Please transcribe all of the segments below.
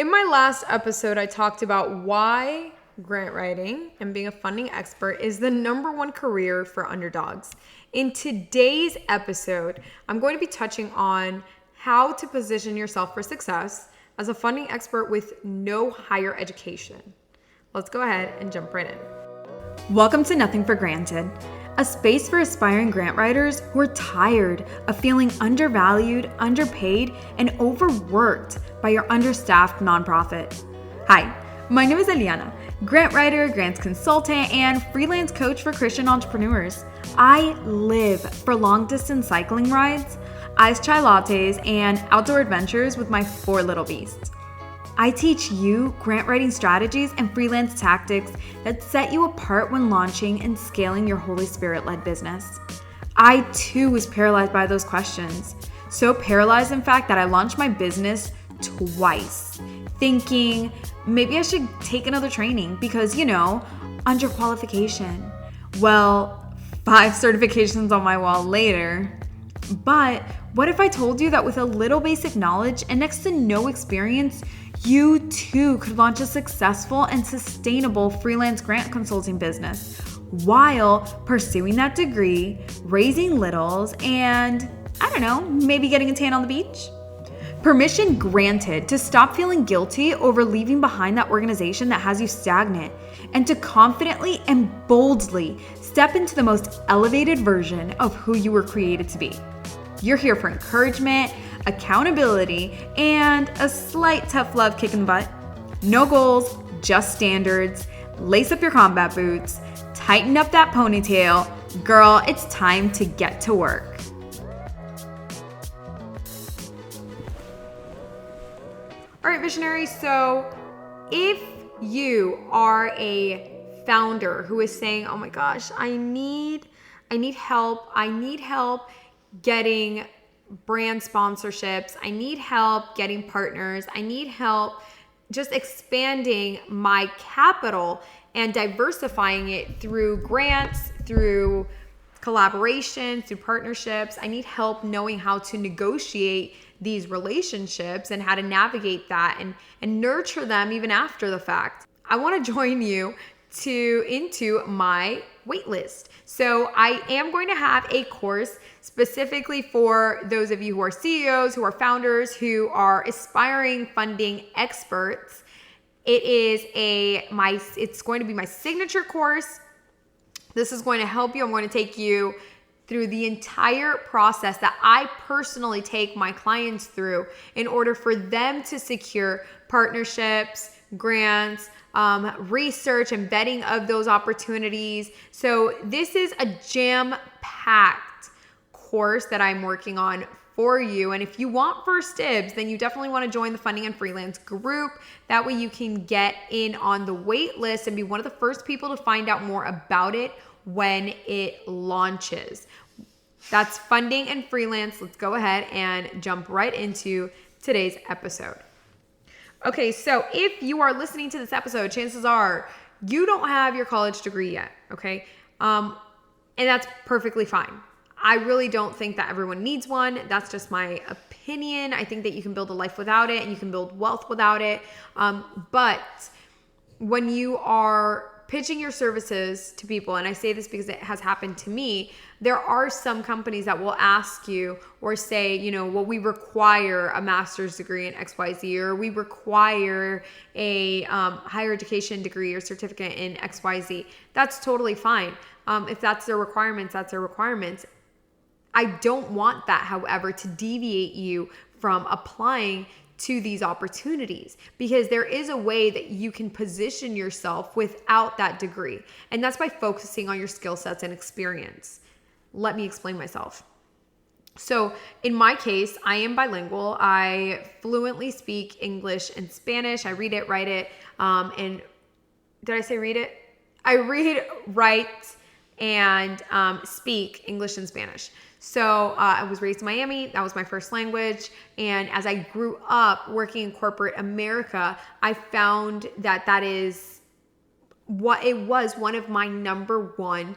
In my last episode, I talked about why grant writing and being a funding expert is the number one career for underdogs. In today's episode, I'm going to be touching on how to position yourself for success as a funding expert with no higher education. Let's go ahead and jump right in. Welcome to Nothing for Granted, a space for aspiring grant writers who are tired of feeling undervalued, underpaid, and overworked by your understaffed nonprofit. Hi, my name is Eliana, grant writer, grants consultant, and freelance coach for Christian entrepreneurs. I live for long-distance cycling rides, iced chai lattes, and outdoor adventures with my 4 little beasts. I teach you grant writing strategies and freelance tactics that set you apart when launching and scaling your Holy Spirit-led business. I too was paralyzed by those questions. So paralyzed, in fact, that I launched my business twice, thinking maybe I should take another training because, under qualification. Well, 5 certifications on my wall later. But what if I told you that with a little basic knowledge and next to no experience, you too could launch a successful and sustainable freelance grant consulting business while pursuing that degree, raising littles, and maybe getting a tan on the beach? Permission granted to stop feeling guilty over leaving behind that organization that has you stagnant and to confidently and boldly step into the most elevated version of who you were created to be. You're here for encouragement, accountability, and a slight tough love kick in the butt. No goals, just standards. Lace up your combat boots, tighten up that ponytail. Girl, it's time to get to work. All right, visionaries. So if you are a founder who is saying, oh my gosh, I need help. I need help getting brand sponsorships. I need help getting partners. I need help just expanding my capital and diversifying it through grants, through collaboration, through partnerships. I need help knowing how to negotiate these relationships and how to navigate that and nurture them even after the fact. I want to join you into my waitlist. So I am going to have a course specifically for those of you who are CEOs, who are founders, who are aspiring funding experts. It's going to be my signature course. This is going to help you. I'm going to take you through the entire process that I personally take my clients through in order for them to secure partnerships, grants, research and vetting of those opportunities. So this is a jam-packed course that I'm working on for you. And if you want first dibs, then you definitely want to join the Funding and Freelance group. That way you can get in on the wait list and be one of the first people to find out more about it when it launches. That's Funding and Freelance. Let's go ahead and jump right into today's episode. Okay, so if you are listening to this episode, chances are you don't have your college degree yet, okay? And that's perfectly fine. I really don't think that everyone needs one. That's just my opinion. I think that you can build a life without it and you can build wealth without it. But when you are pitching your services to people, and I say this because it has happened to me, there are some companies that will ask you or say, well, we require a master's degree in XYZ, or we require a higher education degree or certificate in XYZ. That's totally fine. If that's their requirements, that's their requirements. I don't want that, however, to deviate you from applying to these opportunities, because there is a way that you can position yourself without that degree. And that's by focusing on your skill sets and experience. Let me explain myself. So in my case, I am bilingual. I fluently speak English and Spanish. I read it, write it. And did I say read it? I read, write, and speak English and Spanish. So I was raised in Miami. That was my first language. And as I grew up working in corporate America, I found that it was one of my number one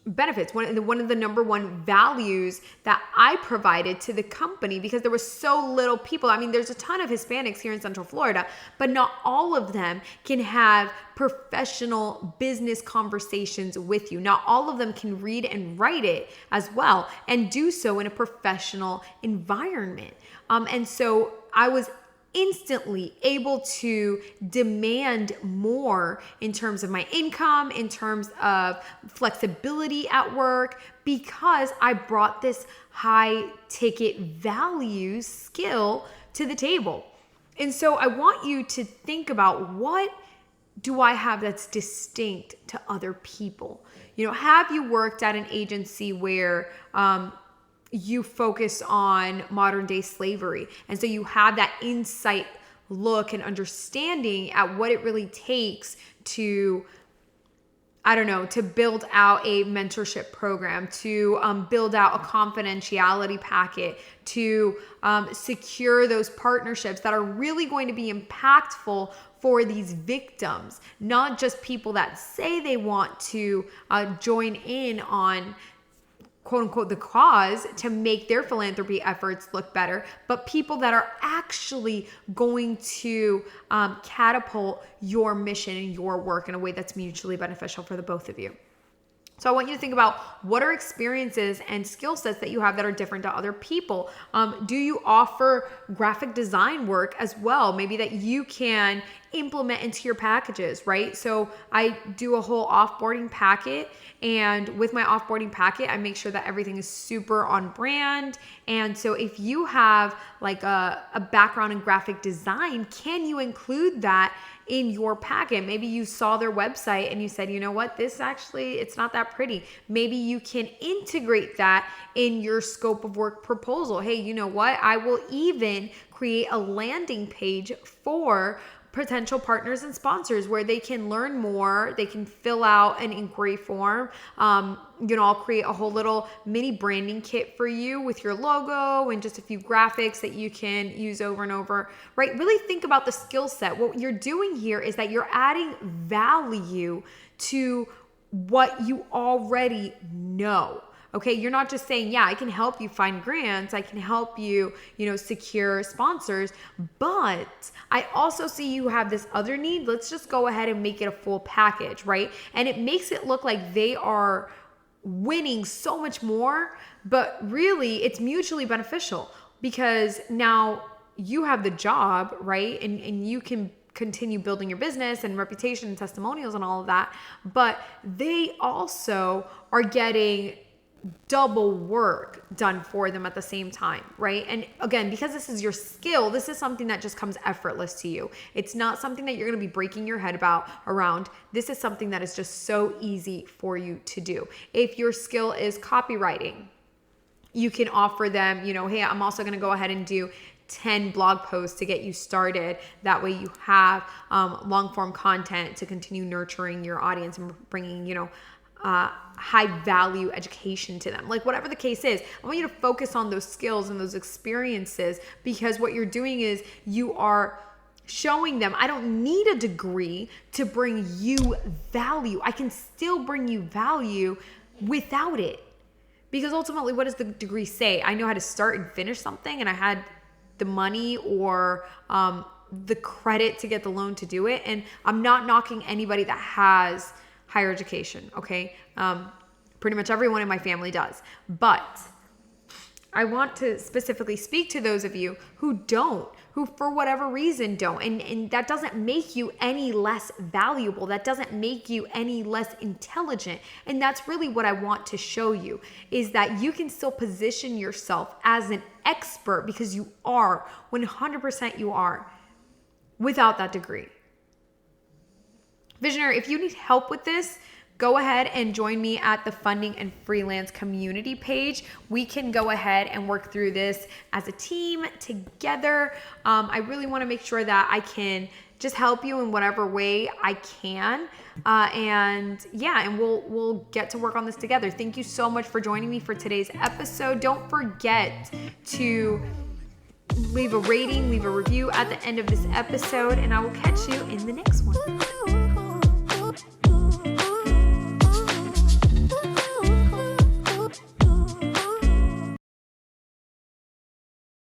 benefits, one of the number one values that I provided to the company, because there was so little people. I mean, there's a ton of Hispanics here in Central Florida, but not all of them can have professional business conversations with you. Not all of them can read and write it as well and do so in a professional environment. And so I was instantly able to demand more in terms of my income, in terms of flexibility at work, because I brought this high ticket value skill to the table. And so I want you to think about, what do I have that's distinct to other people? Have you worked at an agency where you focus on modern day slavery, and so you have that insight look and understanding at what it really takes to, to build out a mentorship program, to build out a confidentiality packet, to secure those partnerships that are really going to be impactful for these victims, not just people that say they want to join in on quote unquote the cause to make their philanthropy efforts look better, but people that are actually going to catapult your mission and your work in a way that's mutually beneficial for the both of you. So I want you to think about, what are experiences and skill sets that you have that are different to other people? Do you offer graphic design work as well? Maybe that you can implement into your packages, right? So I do a whole offboarding packet, and with my offboarding packet, I make sure that everything is super on brand. And so if you have like a background in graphic design, can you include that in your packet? Maybe you saw their website and you said, you know what, this actually, it's not that pretty. Maybe you can integrate that in your scope of work proposal. Hey, you know what, I will even create a landing page for potential partners and sponsors where they can learn more. They can fill out an inquiry form. I'll create a whole little mini branding kit for you with your logo and just a few graphics that you can use over and over, right? Really think about the skill set. What you're doing here is that you're adding value to what you already know. Okay, you're not just saying, yeah, I can help you find grants, I can help you, secure sponsors, but I also see you have this other need. Let's just go ahead and make it a full package, right? And it makes it look like they are winning so much more, but really it's mutually beneficial, because now you have the job, right? And you can continue building your business and reputation and testimonials and all of that, but they also are getting double work done for them at the same time, right? And again, because this is your skill, this is something that just comes effortless to you. It's not something that you're going to be breaking your head around. This is something that is just so easy for you to do. If your skill is copywriting, you can offer them, hey, I'm also going to go ahead and do 10 blog posts to get you started. That way you have long form content to continue nurturing your audience and bringing, high value education to them. Like whatever the case is, I want you to focus on those skills and those experiences, because what you're doing is you are showing them, I don't need a degree to bring you value. I can still bring you value without it. Because ultimately, what does the degree say? I know how to start and finish something, and I had the money or the credit to get the loan to do it. And I'm not knocking anybody that has higher education, okay? Pretty much everyone in my family does. But I want to specifically speak to those of you who don't, who for whatever reason don't. And that doesn't make you any less valuable. That doesn't make you any less intelligent. And that's really what I want to show you, is that you can still position yourself as an expert, because you are, 100% you are, without that degree. Visionary, if you need help with this, go ahead and join me at the Funding and Freelance community page. We can go ahead and work through this as a team together. I really want to make sure that I can just help you in whatever way I can. And we'll get to work on this together. Thank you so much for joining me for today's episode. Don't forget to leave a rating, leave a review at the end of this episode, and I will catch you in the next one.